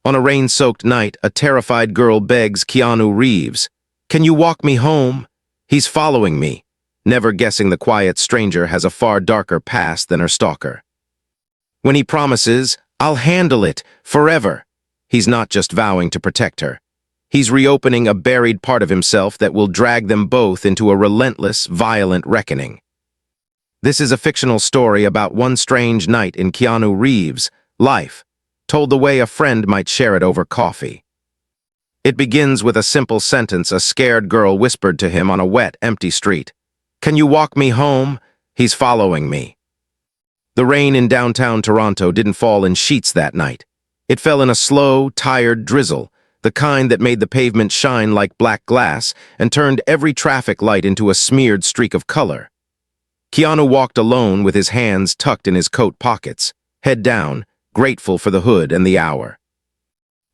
On a rain-soaked night, a terrified girl begs Keanu Reeves, "Can you walk me home? He's following me," never guessing the quiet stranger has a far darker past than her stalker. When he promises, "I'll handle it, forever," he's not just vowing to protect her. He's reopening a buried part of himself that will drag them both into a relentless, violent reckoning. This is a fictional story about one strange night in Keanu Reeves' life, told the way a friend might share it over coffee. It begins with a simple sentence a scared girl whispered to him on a wet, empty street. "Can you walk me home? He's following me." The rain in downtown Toronto didn't fall in sheets that night. It fell in a slow, tired drizzle, the kind that made the pavement shine like black glass and turned every traffic light into a smeared streak of color. Keanu walked alone with his hands tucked in his coat pockets, head down, grateful for the hood and the hour.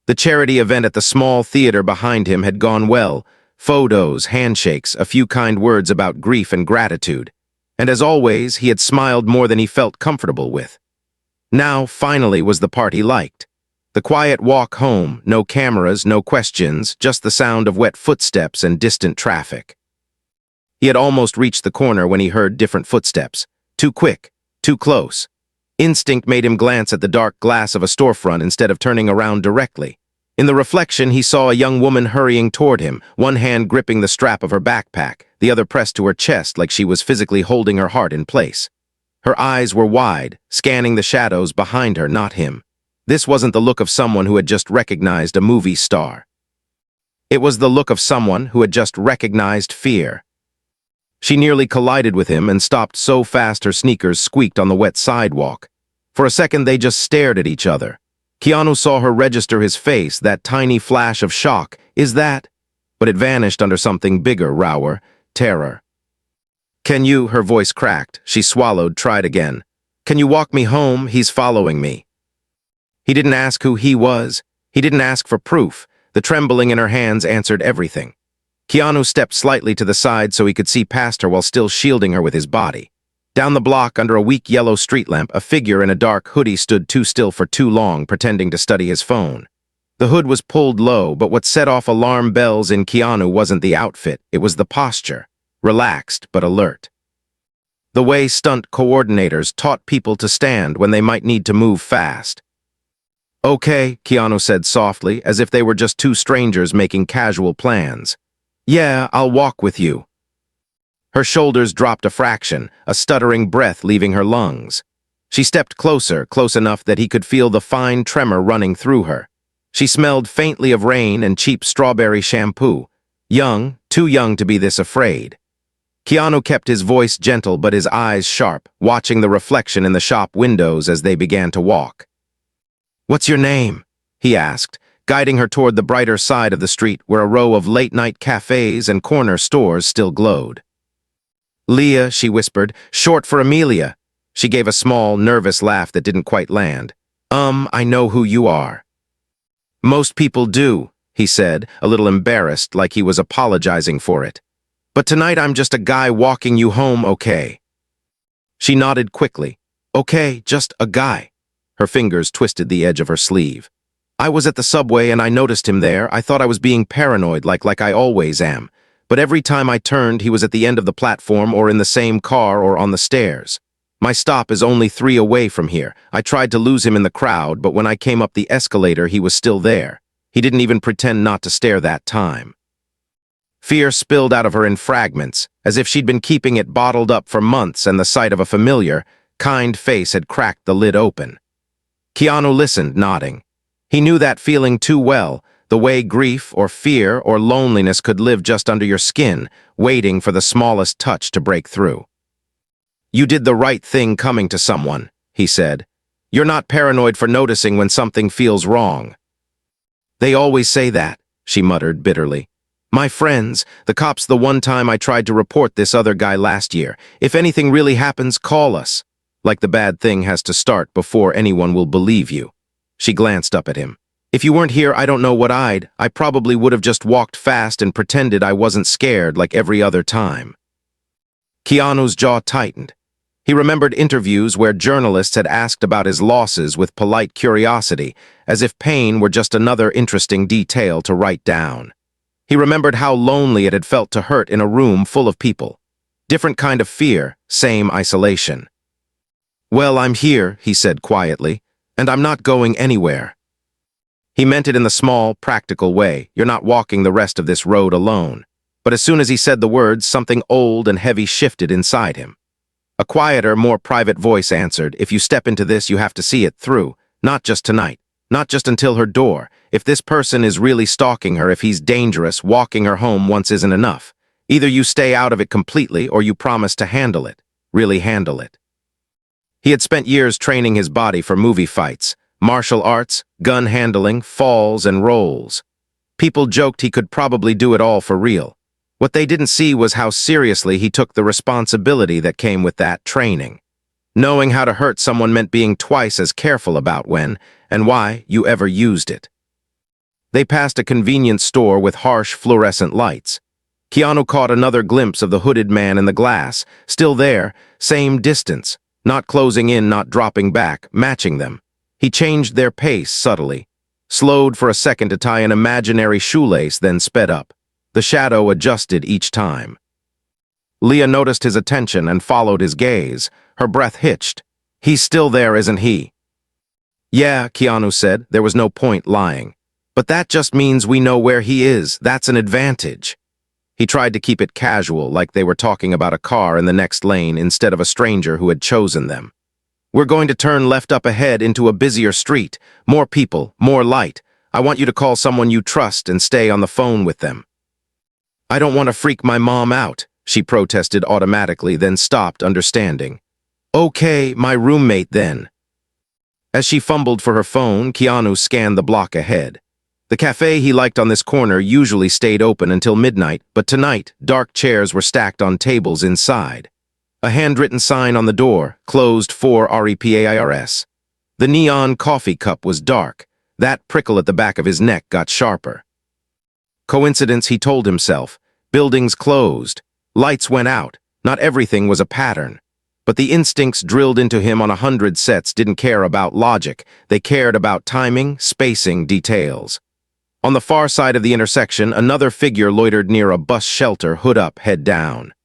The charity event at the small theater behind him had gone well, photos, handshakes, a few kind words about grief and gratitude. And as always, he had smiled more than he felt comfortable with. Now, finally, was the part he liked. The quiet walk home, no cameras, no questions, just the sound of wet footsteps and distant traffic. He had almost reached the corner when he heard different footsteps. Too quick, too close. Instinct made him glance at the dark glass of a storefront instead of turning around directly. In the reflection, he saw a young woman hurrying toward him, one hand gripping the strap of her backpack, the other pressed to her chest like she was physically holding her heart in place. Her eyes were wide, scanning the shadows behind her, not him. This wasn't the look of someone who had just recognized a movie star. It was the look of someone who had just recognized fear. She nearly collided with him and stopped so fast her sneakers squeaked on the wet sidewalk. For a second, they just stared at each other. Keanu saw her register his face, that tiny flash of shock. Is that? But it vanished under something bigger, rawer, terror. "Can you?" Her voice cracked. She swallowed, tried again. "Can you walk me home? He's following me." He didn't ask who he was. He didn't ask for proof. The trembling in her hands answered everything. Keanu stepped slightly to the side so he could see past her while still shielding her with his body. Down the block, under a weak yellow street lamp, a figure in a dark hoodie stood too still for too long, pretending to study his phone. The hood was pulled low, but what set off alarm bells in Keanu wasn't the outfit, it was the posture, relaxed but alert. The way stunt coordinators taught people to stand when they might need to move fast. "Okay," Keanu said softly, as if they were just two strangers making casual plans. "Yeah, I'll walk with you." Her shoulders dropped a fraction, a stuttering breath leaving her lungs. She stepped closer, close enough that he could feel the fine tremor running through her. She smelled faintly of rain and cheap strawberry shampoo. Young, too young to be this afraid. Keanu kept his voice gentle but his eyes sharp, watching the reflection in the shop windows as they began to walk. "What's your name?" he asked, guiding her toward the brighter side of the street where a row of late-night cafes and corner stores still glowed. "Leah," she whispered, "short for Amelia." She gave a small, nervous laugh that didn't quite land. I know who you are." "Most people do," he said, a little embarrassed, like he was apologizing for it. "But tonight I'm just a guy walking you home, okay?" She nodded quickly. "Okay, just a guy." Her fingers twisted the edge of her sleeve. "I was at the subway and I noticed him there. I thought I was being paranoid like I always am. But every time I turned, he was at the end of the platform or in the same car or on the stairs. My stop is only 3 away from here. I tried to lose him in the crowd, but when I came up the escalator, he was still there. He didn't even pretend not to stare that time." Fear spilled out of her in fragments, as if she'd been keeping it bottled up for months, and the sight of a familiar, kind face had cracked the lid open. Keanu listened, nodding. He knew that feeling too well, the way grief or fear or loneliness could live just under your skin, waiting for the smallest touch to break through. "You did the right thing coming to someone," he said. "You're not paranoid for noticing when something feels wrong." "They always say that," she muttered bitterly. "My friends, the cops the one time I tried to report this other guy last year. If anything really happens, call us. Like the bad thing has to start before anyone will believe you." She glanced up at him. "If you weren't here, I don't know what I probably would have just walked fast and pretended I wasn't scared like every other time." Keanu's jaw tightened. He remembered interviews where journalists had asked about his losses with polite curiosity, as if pain were just another interesting detail to write down. He remembered how lonely it had felt to hurt in a room full of people. Different kind of fear, same isolation. "Well, I'm here," he said quietly, "and I'm not going anywhere." He meant it in the small, practical way. You're not walking the rest of this road alone. But as soon as he said the words, something old and heavy shifted inside him. A quieter, more private voice answered, "If you step into this, you have to see it through. Not just tonight. Not just until her door. If this person is really stalking her, if he's dangerous, walking her home once isn't enough. Either you stay out of it completely or you promise to handle it. Really handle it." He had spent years training his body for movie fights, martial arts, gun handling, falls, and rolls. People joked he could probably do it all for real. What they didn't see was how seriously he took the responsibility that came with that training. Knowing how to hurt someone meant being twice as careful about when and why you ever used it. They passed a convenience store with harsh fluorescent lights. Keanu caught another glimpse of the hooded man in the glass, still there, same distance, not closing in, not dropping back, matching them. He changed their pace subtly, slowed for a second to tie an imaginary shoelace, then sped up. The shadow adjusted each time. Leah noticed his attention and followed his gaze. Her breath hitched. "He's still there, isn't he?" "Yeah," Keanu said. There was no point lying. "But that just means we know where he is. That's an advantage." He tried to keep it casual, like they were talking about a car in the next lane instead of a stranger who had chosen them. "We're going to turn left up ahead into a busier street. More people, more light. I want you to call someone you trust and stay on the phone with them." "I don't want to freak my mom out," she protested automatically, then stopped, understanding. "Okay, my roommate then." As she fumbled for her phone, Keanu scanned the block ahead. The cafe he liked on this corner usually stayed open until midnight, but tonight, dark chairs were stacked on tables inside. A handwritten sign on the door, closed for REPAIRS. The neon coffee cup was dark. That prickle at the back of his neck got sharper. Coincidence, he told himself. Buildings closed. Lights went out. Not everything was a pattern. But the instincts drilled into him on 100 sets didn't care about logic. They cared about timing, spacing, details. On the far side of the intersection, another figure loitered near a bus shelter, hood up, head down.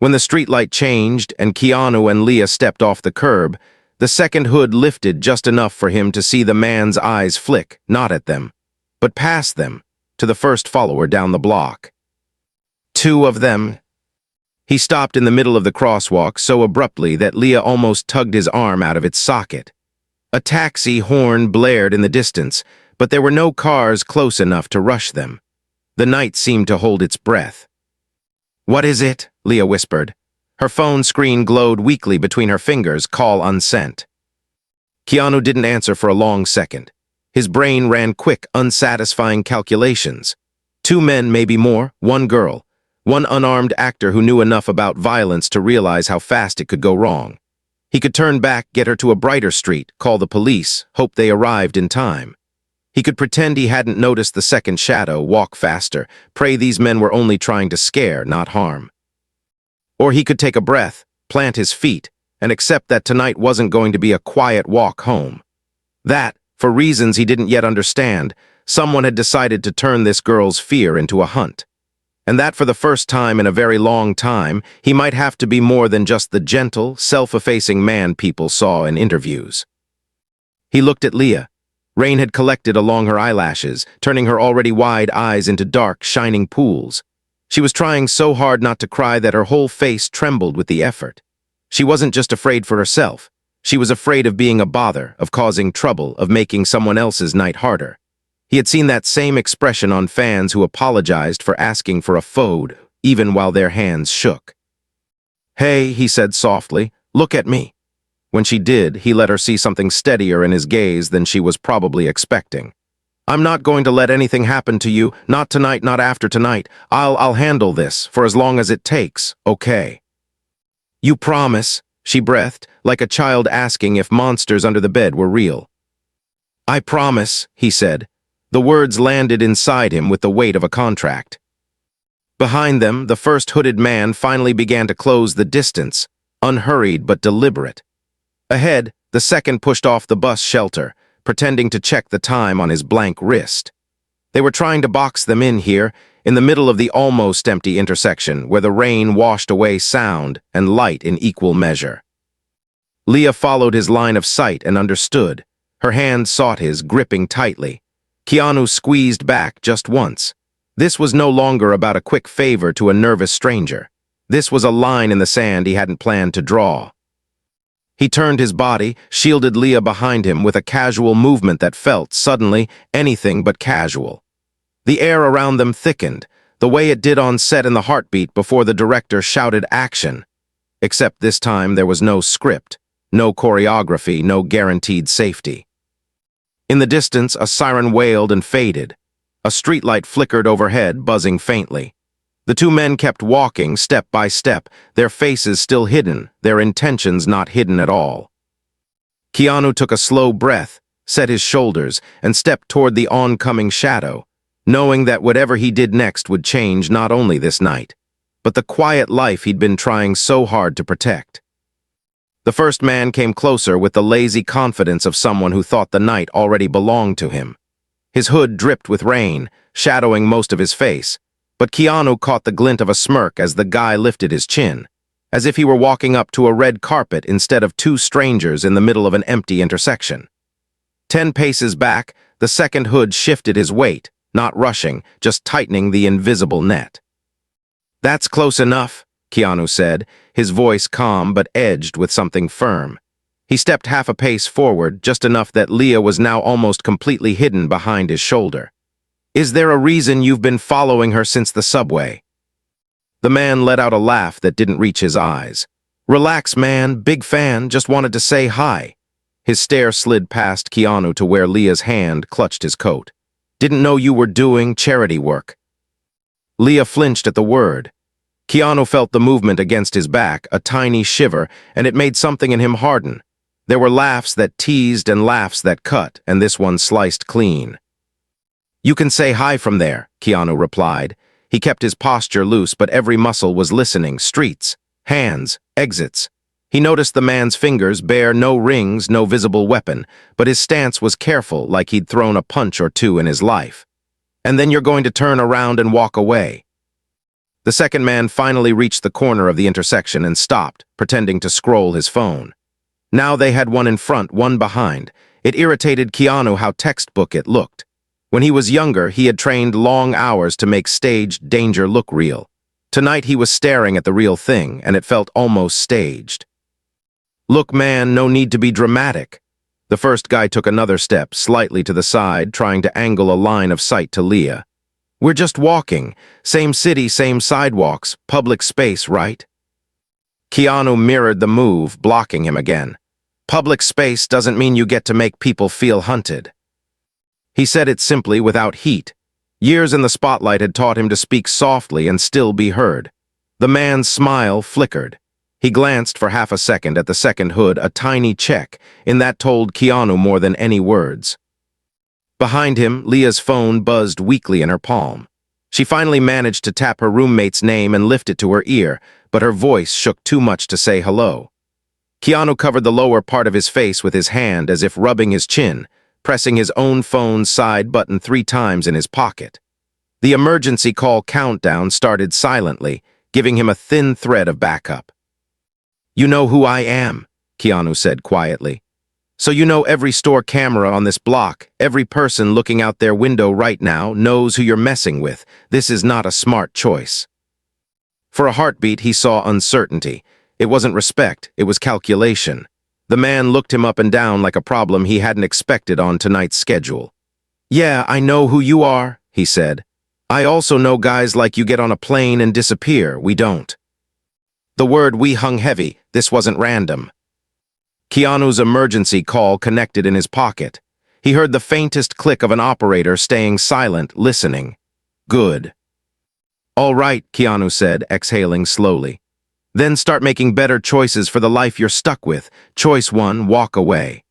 When the streetlight changed and Keanu and Leah stepped off the curb, the second hood lifted just enough for him to see the man's eyes flick, not at them, but past them, to the first follower down the block. Two of them. He stopped in the middle of the crosswalk so abruptly that Leah almost tugged his arm out of its socket. A taxi horn blared in the distance, but there were no cars close enough to rush them. The night seemed to hold its breath. "What is it?" Leah whispered. Her phone screen glowed weakly between her fingers, call unsent. Keanu didn't answer for a long second. His brain ran quick, unsatisfying calculations. 2 men, maybe more, 1 girl. 1 unarmed actor who knew enough about violence to realize how fast it could go wrong. He could turn back, get her to a brighter street, call the police, hope they arrived in time. He could pretend he hadn't noticed the second shadow, walk faster, pray these men were only trying to scare, not harm. Or he could take a breath, plant his feet, and accept that tonight wasn't going to be a quiet walk home. That, for reasons he didn't yet understand, someone had decided to turn this girl's fear into a hunt. And that for the first time in a very long time, he might have to be more than just the gentle, self-effacing man people saw in interviews. He looked at Leah. Rain had collected along her eyelashes, turning her already wide eyes into dark, shining pools. She was trying so hard not to cry that her whole face trembled with the effort. She wasn't just afraid for herself. She was afraid of being a bother, of causing trouble, of making someone else's night harder. He had seen that same expression on fans who apologized for asking for a photo, even while their hands shook. "Hey," he said softly, "look at me." When she did, he let her see something steadier in his gaze than she was probably expecting. "I'm not going to let anything happen to you, not tonight, not after tonight. I'll handle this, for as long as it takes, okay?" "You promise?" she breathed, like a child asking if monsters under the bed were real. "I promise," he said. The words landed inside him with the weight of a contract. Behind them, the first hooded man finally began to close the distance, unhurried but deliberate. Ahead, the second pushed off the bus shelter, pretending to check the time on his blank wrist. They were trying to box them in here, in the middle of the almost empty intersection, where the rain washed away sound and light in equal measure. Leah followed his line of sight and understood. Her hand sought his, gripping tightly. Keanu squeezed back just once. This was no longer about a quick favor to a nervous stranger. This was a line in the sand he hadn't planned to draw. He turned his body, shielded Leah behind him with a casual movement that felt, suddenly, anything but casual. The air around them thickened, the way it did on set in the heartbeat before the director shouted action. Except this time there was no script, no choreography, no guaranteed safety. In the distance, a siren wailed and faded. A streetlight flickered overhead, buzzing faintly. The two men kept walking, step by step, their faces still hidden, their intentions not hidden at all. Keanu took a slow breath, set his shoulders, and stepped toward the oncoming shadow, knowing that whatever he did next would change not only this night, but the quiet life he'd been trying so hard to protect. The first man came closer with the lazy confidence of someone who thought the night already belonged to him. His hood dripped with rain, shadowing most of his face, but Keanu caught the glint of a smirk as the guy lifted his chin, as if he were walking up to a red carpet instead of two strangers in the middle of an empty intersection. 10 paces back, the second hood shifted his weight, not rushing, just tightening the invisible net. "That's close enough," Keanu said, his voice calm but edged with something firm. He stepped half a pace forward, just enough that Leah was now almost completely hidden behind his shoulder. "Is there a reason you've been following her since the subway?" The man let out a laugh that didn't reach his eyes. "Relax, man, big fan, just wanted to say hi." His stare slid past Keanu to where Leah's hand clutched his coat. "Didn't know you were doing charity work." Leah flinched at the word. Keanu felt the movement against his back, a tiny shiver, and it made something in him harden. There were laughs that teased and laughs that cut, and this one sliced clean. "You can say hi from there," Keanu replied. He kept his posture loose, but every muscle was listening. Streets, hands, exits. He noticed the man's fingers bear no rings, no visible weapon, but his stance was careful, like he'd thrown a punch or two in his life. "And then you're going to turn around and walk away." The second man finally reached the corner of the intersection and stopped, pretending to scroll his phone. Now they had one in front, one behind. It irritated Keanu how textbook it looked. When he was younger, he had trained long hours to make staged danger look real. Tonight he was staring at the real thing, and it felt almost staged. "Look, man, no need to be dramatic." The first guy took another step, slightly to the side, trying to angle a line of sight to Leah. "We're just walking. Same city, same sidewalks, public space, right?" Keanu mirrored the move, blocking him again. "Public space doesn't mean you get to make people feel hunted." He said it simply, without heat. Years in the spotlight had taught him to speak softly and still be heard. The man's smile flickered. He glanced for half a second at the second hood, a tiny check, and that told Keanu more than any words. Behind him, Leah's phone buzzed weakly in her palm. She finally managed to tap her roommate's name and lift it to her ear, but her voice shook too much to say hello. Keanu covered the lower part of his face with his hand as if rubbing his chin, pressing his own phone's side button 3 times in his pocket. The emergency call countdown started silently, giving him a thin thread of backup. "You know who I am," Keanu said quietly. "So you know every store camera on this block, every person looking out their window right now knows who you're messing with. This is not a smart choice." For a heartbeat, he saw uncertainty. It wasn't respect, it was calculation. The man looked him up and down like a problem he hadn't expected on tonight's schedule. "Yeah, I know who you are," he said. "I also know guys like you get on a plane and disappear. We don't." The word "we" hung heavy. This wasn't random. Keanu's emergency call connected in his pocket. He heard the faintest click of an operator staying silent, listening. "Good." "All right," Keanu said, exhaling slowly. "Then start making better choices for the life you're stuck with. Choice 1, walk away."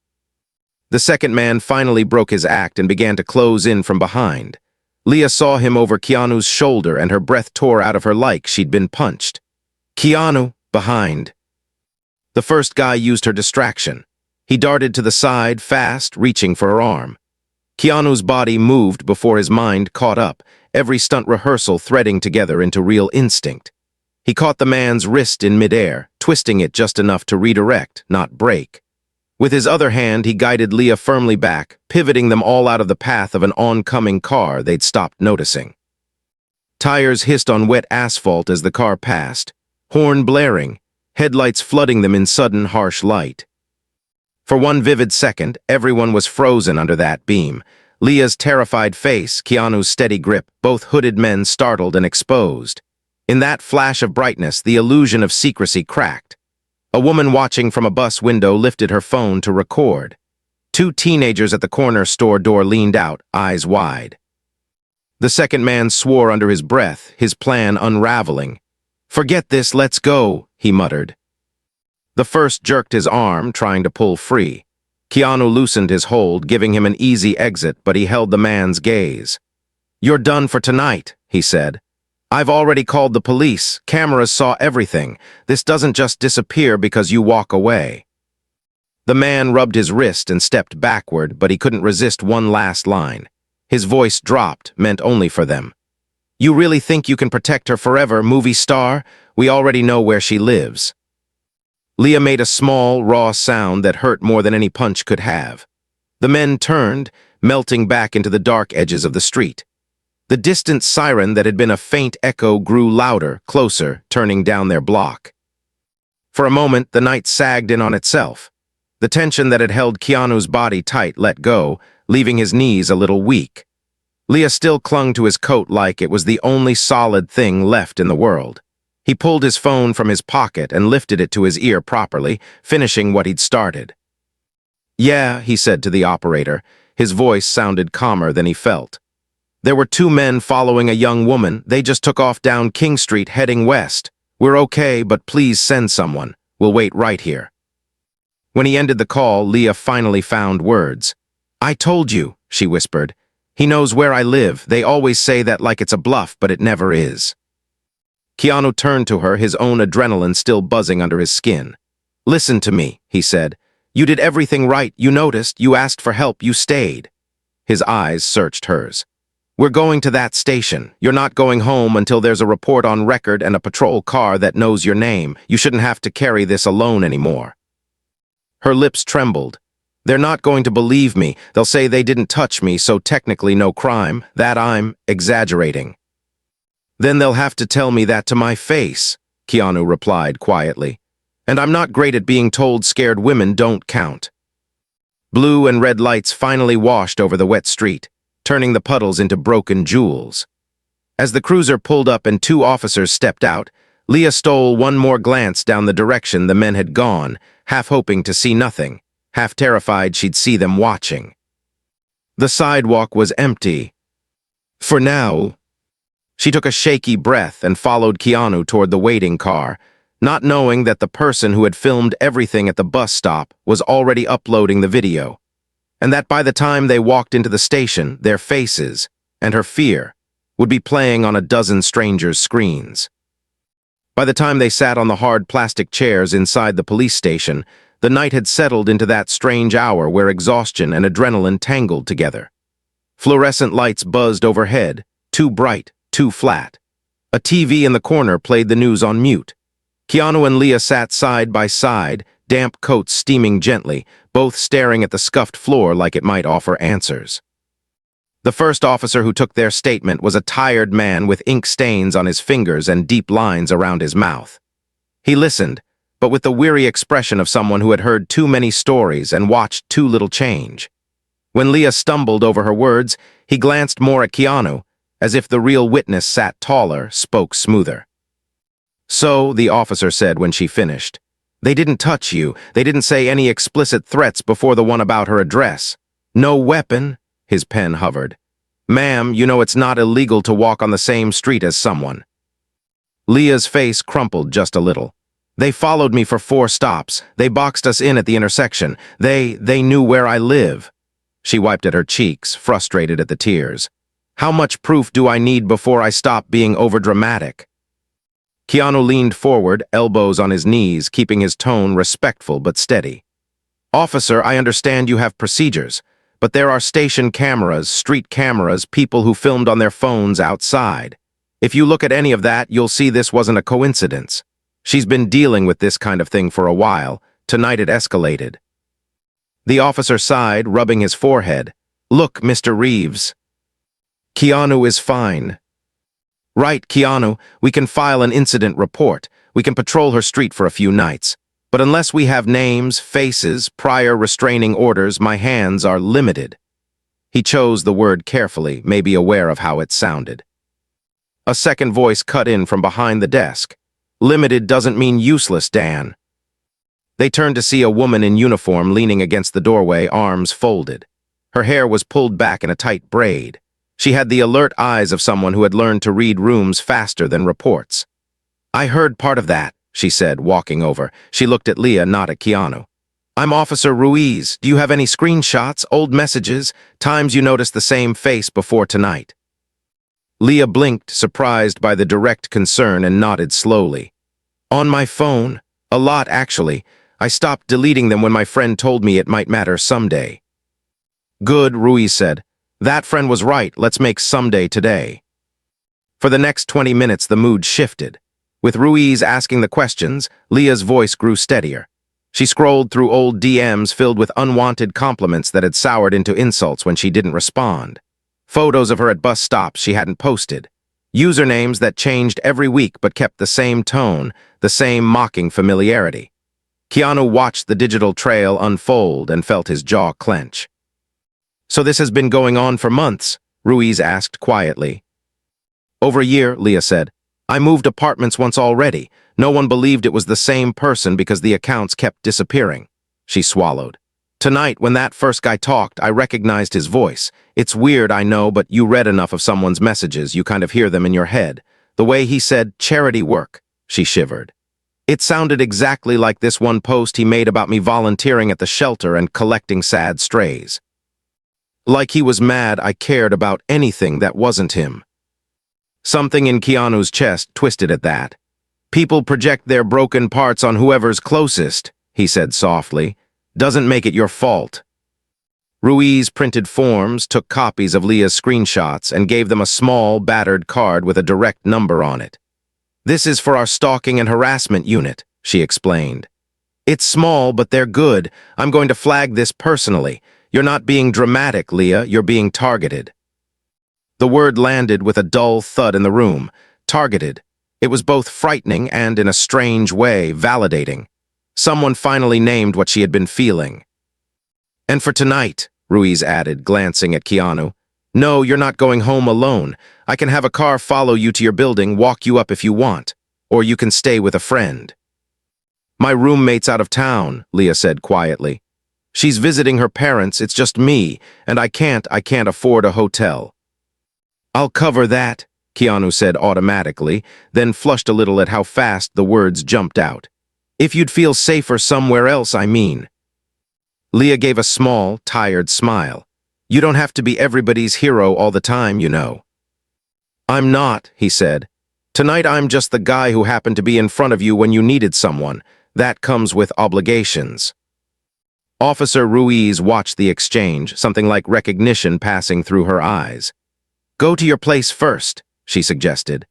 The second man finally broke his act and began to close in from behind. Leah saw him over Keanu's shoulder and her breath tore out of her like she'd been punched. "Keanu," behind. The first guy used her distraction. He darted to the side, fast, reaching for her arm. Keanu's body moved before his mind caught up, every stunt rehearsal threading together into real instinct. He caught the man's wrist in midair, twisting it just enough to redirect, not break. With his other hand, he guided Leah firmly back, pivoting them all out of the path of an oncoming car they'd stopped noticing. Tires hissed on wet asphalt as the car passed, horn blaring, headlights flooding them in sudden, harsh light. For one vivid second, everyone was frozen under that beam. Leah's terrified face, Keanu's steady grip, both hooded men startled and exposed. In that flash of brightness, the illusion of secrecy cracked. A woman watching from a bus window lifted her phone to record. Two teenagers at the corner store door leaned out, eyes wide. The second man swore under his breath, his plan unraveling. "Forget this, let's go," he muttered. The first jerked his arm, trying to pull free. Keanu loosened his hold, giving him an easy exit, but he held the man's gaze. "You're done for tonight," he said. "I've already called the police. Cameras saw everything. This doesn't just disappear because you walk away." The man rubbed his wrist and stepped backward, but he couldn't resist one last line. His voice dropped, meant only for them. "You really think you can protect her forever, movie star? We already know where she lives." Leah made a small, raw sound that hurt more than any punch could have. The men turned, melting back into the dark edges of the street. The distant siren that had been a faint echo grew louder, closer, turning down their block. For a moment, the night sagged in on itself. The tension that had held Keanu's body tight let go, leaving his knees a little weak. Leah still clung to his coat like it was the only solid thing left in the world. He pulled his phone from his pocket and lifted it to his ear properly, finishing what he'd started. "Yeah," he said to the operator. His voice sounded calmer than he felt. "There were two men following a young woman. They just took off down King Street heading west. We're okay, but please send someone. We'll wait right here." When he ended the call, Leah finally found words. "I told you," she whispered. "He knows where I live. They always say that like it's a bluff, but it never is." Keanu turned to her, his own adrenaline still buzzing under his skin. "Listen to me," he said. "You did everything right. You noticed. You asked for help. You stayed." His eyes searched hers. "We're going to that station. You're not going home until there's a report on record and a patrol car that knows your name. You shouldn't have to carry this alone anymore." Her lips trembled. "They're not going to believe me. They'll say they didn't touch me, so technically no crime, that I'm exaggerating." "Then they'll have to tell me that to my face," Keanu replied quietly. "And I'm not great at being told scared women don't count." Blue and red lights finally washed over the wet street, turning the puddles into broken jewels. As the cruiser pulled up and two officers stepped out, Leah stole one more glance down the direction the men had gone, half hoping to see nothing, half terrified she'd see them watching. The sidewalk was empty. For now. She took a shaky breath and followed Keanu toward the waiting car, not knowing that the person who had filmed everything at the bus stop was already uploading the video, and that by the time they walked into the station, their faces, and her fear, would be playing on a dozen strangers' screens. By the time they sat on the hard plastic chairs inside the police station, the night had settled into that strange hour where exhaustion and adrenaline tangled together. Fluorescent lights buzzed overhead, too bright, too flat. A TV in the corner played the news on mute. Keanu and Leah sat side by side, damp coats steaming gently, both staring at the scuffed floor like it might offer answers. The first officer who took their statement was a tired man with ink stains on his fingers and deep lines around his mouth. He listened, but with the weary expression of someone who had heard too many stories and watched too little change. When Leah stumbled over her words, he glanced more at Keanu, as if the real witness sat taller, spoke smoother. "So," the officer said when she finished, "they didn't touch you. They didn't say any explicit threats before the one about her address. No weapon?" His pen hovered. "Ma'am, you know it's not illegal to walk on the same street as someone." Leah's face crumpled just a little. "They followed me for 4 stops. They boxed us in at the intersection. They knew where I live." She wiped at her cheeks, frustrated at the tears. "How much proof do I need before I stop being overdramatic?" Keanu leaned forward, elbows on his knees, keeping his tone respectful but steady. "Officer, I understand you have procedures, but there are station cameras, street cameras, people who filmed on their phones outside. If you look at any of that, you'll see this wasn't a coincidence. She's been dealing with this kind of thing for a while. Tonight it escalated." The officer sighed, rubbing his forehead. "Look, Mr. Reeves. Keanu is fine." "Right, Keanu, we can file an incident report. We can patrol her street for a few nights. But unless we have names, faces, prior restraining orders, my hands are limited." He chose the word carefully, maybe aware of how it sounded. A second voice cut in from behind the desk. "Limited doesn't mean useless, Dan." They turned to see a woman in uniform leaning against the doorway, arms folded. Her hair was pulled back in a tight braid. She had the alert eyes of someone who had learned to read rooms faster than reports. "I heard part of that," she said, walking over. She looked at Leah, not at Keanu. "I'm Officer Ruiz. Do you have any screenshots, old messages, times you noticed the same face before tonight?" Leah blinked, surprised by the direct concern, and nodded slowly. "On my phone. A lot, actually. I stopped deleting them when my friend told me it might matter someday." "Good," Ruiz said. "That friend was right. Let's make someday today." For the next 20 minutes, the mood shifted. With Ruiz asking the questions, Leah's voice grew steadier. She scrolled through old DMs filled with unwanted compliments that had soured into insults when she didn't respond. Photos of her at bus stops she hadn't posted. Usernames that changed every week but kept the same tone, the same mocking familiarity. Keanu watched the digital trail unfold and felt his jaw clench. "So this has been going on for months?" Ruiz asked quietly. "Over a year," Leah said. "I moved apartments once already. No one believed it was the same person because the accounts kept disappearing." She swallowed. "Tonight, when that first guy talked, I recognized his voice. It's weird, I know, but you read enough of someone's messages, you kind of hear them in your head. The way he said, charity work," she shivered. "It sounded exactly like this one post he made about me volunteering at the shelter and collecting sad strays. Like he was mad I cared about anything that wasn't him." Something in Keanu's chest twisted at that. "People project their broken parts on whoever's closest," he said softly. "Doesn't make it your fault." Ruiz printed forms, took copies of Leah's screenshots, and gave them a small, battered card with a direct number on it. "This is for our stalking and harassment unit," she explained. "It's small, but they're good. I'm going to flag this personally. You're not being dramatic, Leah. You're being targeted." The word landed with a dull thud in the room. Targeted. It was both frightening and, in a strange way, validating. Someone finally named what she had been feeling. "And for tonight," Ruiz added, glancing at Keanu. "No, you're not going home alone. I can have a car follow you to your building, walk you up if you want. Or you can stay with a friend." "My roommate's out of town," Leah said quietly. "She's visiting her parents, it's just me, and I can't afford a hotel." "I'll cover that," Keanu said automatically, then flushed a little at how fast the words jumped out. "If you'd feel safer somewhere else, I mean." Leah gave a small, tired smile. "You don't have to be everybody's hero all the time, you know." "I'm not," he said. "Tonight I'm just the guy who happened to be in front of you when you needed someone. That comes with obligations." Officer Ruiz watched the exchange, something like recognition passing through her eyes. "Go to your place first," she suggested.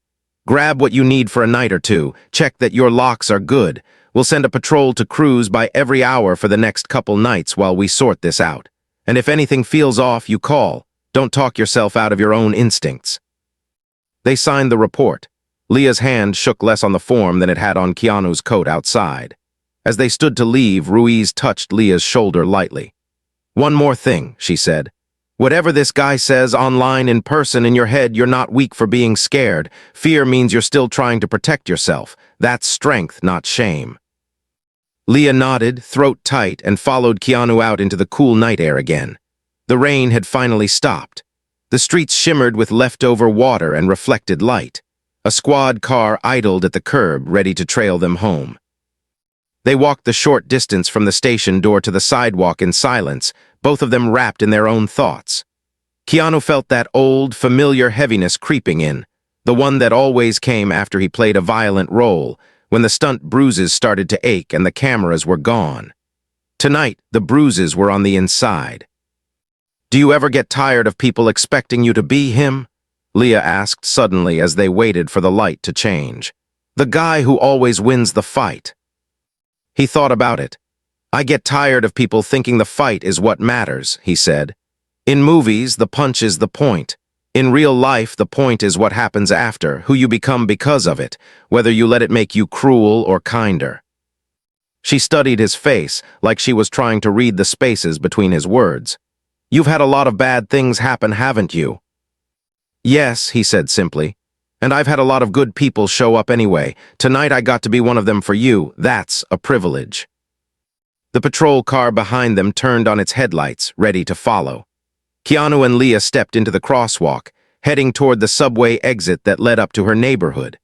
"Grab what you need for a night or two. Check that your locks are good. We'll send a patrol to cruise by every hour for the next couple nights while we sort this out. And if anything feels off, you call. Don't talk yourself out of your own instincts." They signed the report. Leah's hand shook less on the form than it had on Keanu's coat outside. As they stood to leave, Ruiz touched Leah's shoulder lightly. "One more thing," she said. "Whatever this guy says online, in person, in your head, you're not weak for being scared. Fear means you're still trying to protect yourself. That's strength, not shame." Leah nodded, throat tight, and followed Keanu out into the cool night air again. The rain had finally stopped. The streets shimmered with leftover water and reflected light. A squad car idled at the curb, ready to trail them home. They walked the short distance from the station door to the sidewalk in silence, both of them wrapped in their own thoughts. Keanu felt that old, familiar heaviness creeping in, the one that always came after he played a violent role, when the stunt bruises started to ache and the cameras were gone. Tonight, the bruises were on the inside. "Do you ever get tired of people expecting you to be him?" Leah asked suddenly as they waited for the light to change. "The guy who always wins the fight." He thought about it. "I get tired of people thinking the fight is what matters," he said. "In movies, the punch is the point. In real life, the point is what happens after, who you become because of it, whether you let it make you cruel or kinder." She studied his face, like she was trying to read the spaces between his words. "You've had a lot of bad things happen, haven't you?" "Yes," he said simply. "And I've had a lot of good people show up anyway. Tonight I got to be one of them for you. That's a privilege." The patrol car behind them turned on its headlights, ready to follow. Keanu and Leah stepped into the crosswalk, heading toward the subway exit that led up to her neighborhood.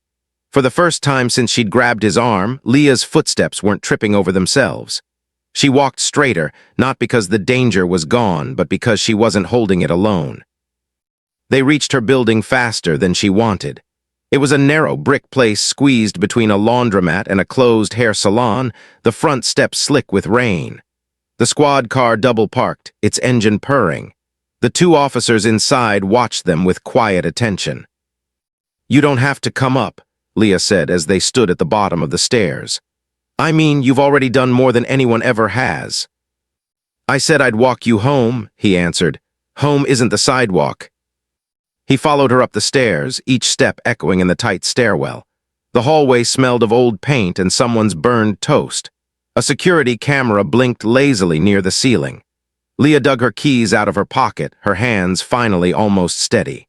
For the first time since she'd grabbed his arm, Leah's footsteps weren't tripping over themselves. She walked straighter, not because the danger was gone, but because she wasn't holding it alone. They reached her building faster than she wanted. It was a narrow brick place squeezed between a laundromat and a closed hair salon, the front steps slick with rain. The squad car double-parked, its engine purring. The two officers inside watched them with quiet attention. "You don't have to come up," Leah said as they stood at the bottom of the stairs. "I mean, you've already done more than anyone ever has." "I said I'd walk you home," he answered. "Home isn't the sidewalk." He followed her up the stairs, each step echoing in the tight stairwell. The hallway smelled of old paint and someone's burned toast. A security camera blinked lazily near the ceiling. Leah dug her keys out of her pocket, her hands finally almost steady.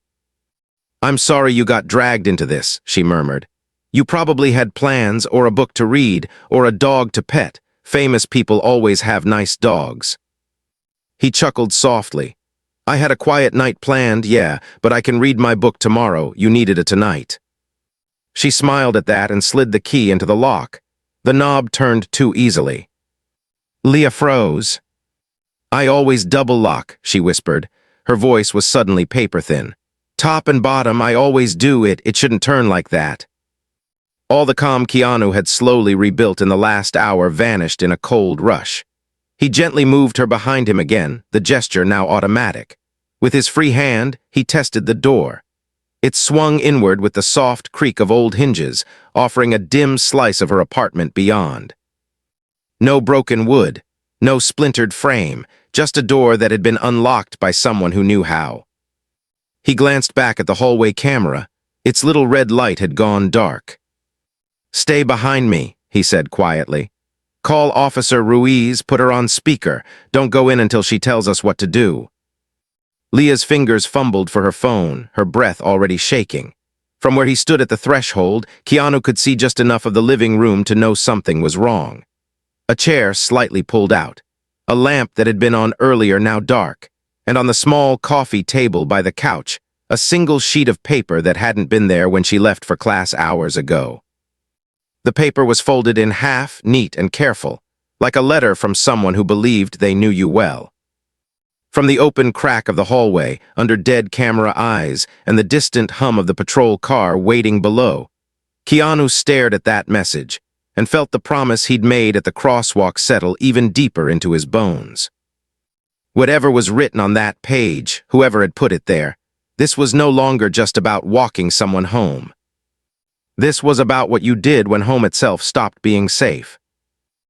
"I'm sorry you got dragged into this," she murmured. "You probably had plans, or a book to read, or a dog to pet. Famous people always have nice dogs." He chuckled softly. "I had a quiet night planned, yeah, but I can read my book tomorrow. You needed it tonight." She smiled at that and slid the key into the lock. The knob turned too easily. Leah froze. "I always double lock," she whispered. Her voice was suddenly paper-thin. "Top and bottom, I always do it. It shouldn't turn like that." All the calm Keanu had slowly rebuilt in the last hour vanished in a cold rush. He gently moved her behind him again, the gesture now automatic. With his free hand, he tested the door. It swung inward with the soft creak of old hinges, offering a dim slice of her apartment beyond. No broken wood, no splintered frame, just a door that had been unlocked by someone who knew how. He glanced back at the hallway camera. Its little red light had gone dark. "Stay behind me," he said quietly. "Call Officer Ruiz, put her on speaker. Don't go in until she tells us what to do." Leah's fingers fumbled for her phone, her breath already shaking. From where he stood at the threshold, Keanu could see just enough of the living room to know something was wrong. A chair slightly pulled out, a lamp that had been on earlier now dark, and on the small coffee table by the couch, a single sheet of paper that hadn't been there when she left for class hours ago. The paper was folded in half, neat and careful, like a letter from someone who believed they knew you well. From the open crack of the hallway, under dead camera eyes and the distant hum of the patrol car waiting below, Keanu stared at that message and felt the promise he'd made at the crosswalk settle even deeper into his bones. Whatever was written on that page, whoever had put it there, this was no longer just about walking someone home. This was about what you did when home itself stopped being safe.